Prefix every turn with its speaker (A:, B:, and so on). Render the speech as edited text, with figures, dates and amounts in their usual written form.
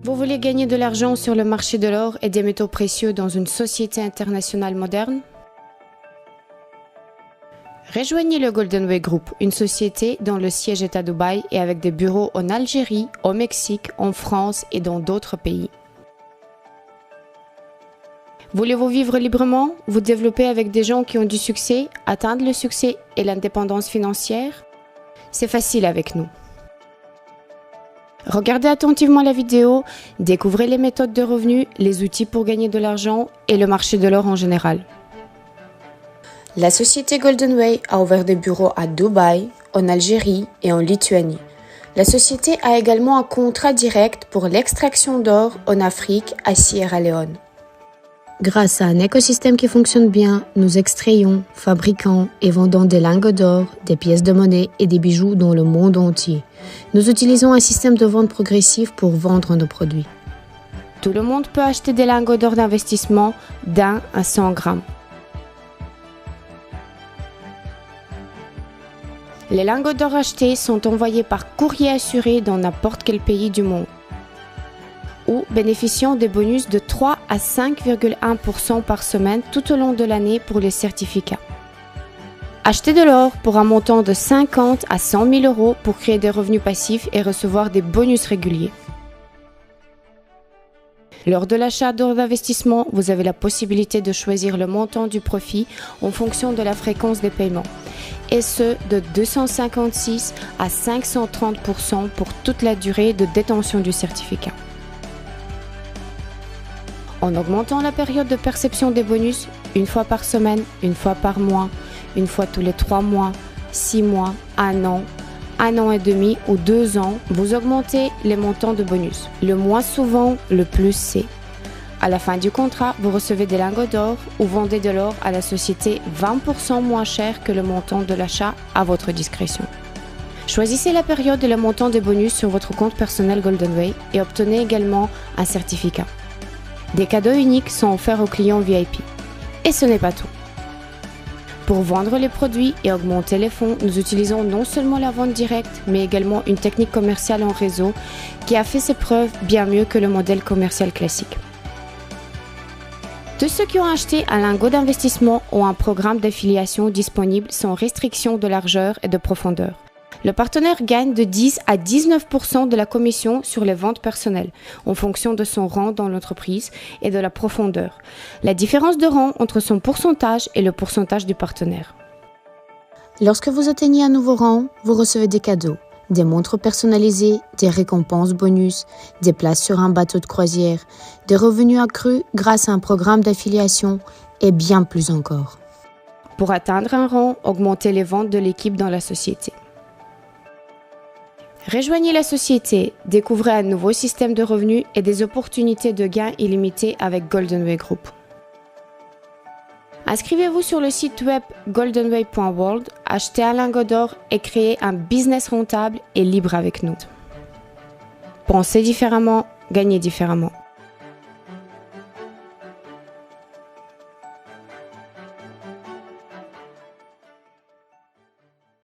A: Vous voulez gagner de l'argent sur le marché de l'or et des métaux précieux dans une société internationale moderne? Rejoignez le Golden Way Group, une société dont le siège est à Dubaï et avec des bureaux en Algérie, au Mexique, en France et dans d'autres pays. Voulez-vous vivre librement, vous développer avec des gens qui ont du succès, atteindre le succès et l'indépendance financière? C'est facile avec nous. Regardez attentivement la vidéo, découvrez les méthodes de revenus, les outils pour gagner de l'argent et le marché de l'or en général. La société Golden Way a ouvert des bureaux à Dubaï, en Algérie et en Lituanie. La société a également un contrat direct pour l'extraction d'or en Afrique à Sierra Leone. Grâce à un écosystème qui fonctionne bien, nous extrayons, fabriquons et vendons des lingots d'or, des pièces de monnaie et des bijoux dans le monde entier. Nous utilisons un système de vente progressive pour vendre nos produits. Tout le monde peut acheter des lingots d'or d'investissement d'1 à 100 grammes. Les lingots d'or achetés sont envoyés par courrier assuré dans n'importe quel pays du monde, ou bénéficiant des bonus de 3 à 5,1% par semaine tout au long de l'année pour les certificats. Achetez de l'or pour un montant de 50 à 100 000 euros pour créer des revenus passifs et recevoir des bonus réguliers. Lors de l'achat d'or d'investissement, vous avez la possibilité de choisir le montant du profit en fonction de la fréquence des paiements, et ce de 256 à 530% pour toute la durée de détention du certificat. En augmentant la période de perception des bonus, une fois par semaine, une fois par mois, une fois tous les 3 mois, 6 mois, 1 an et demi ou 2 ans, vous augmentez les montants de bonus. Le moins souvent, le plus c'est. À la fin du contrat, vous recevez des lingots d'or ou vendez de l'or à la société 20% moins cher que le montant de l'achat à votre discrétion. Choisissez la période et le montant des bonus sur votre compte personnel Golden Way et obtenez également un certificat. Des cadeaux uniques sont offerts aux clients VIP. Et ce n'est pas tout. Pour vendre les produits et augmenter les fonds, nous utilisons non seulement la vente directe, mais également une technique commerciale en réseau qui a fait ses preuves bien mieux que le modèle commercial classique. Tous ceux qui ont acheté un lingot d'investissement ont un programme d'affiliation disponible sans restriction de largeur et de profondeur. Le partenaire gagne de 10 à 19% de la commission sur les ventes personnelles, en fonction de son rang dans l'entreprise et de la profondeur. La différence de rang entre son pourcentage et le pourcentage du partenaire. Lorsque vous atteignez un nouveau rang, vous recevez des cadeaux, des montres personnalisées, des récompenses bonus, des places sur un bateau de croisière, des revenus accrus grâce à un programme d'affiliation et bien plus encore. Pour atteindre un rang, augmentez les ventes de l'équipe dans la société. Rejoignez la société, découvrez un nouveau système de revenus et des opportunités de gains illimités avec Golden Way Group. Inscrivez-vous sur le site web goldenway.world, achetez un lingot d'or et créez un business rentable et libre avec nous. Pensez différemment, gagnez différemment.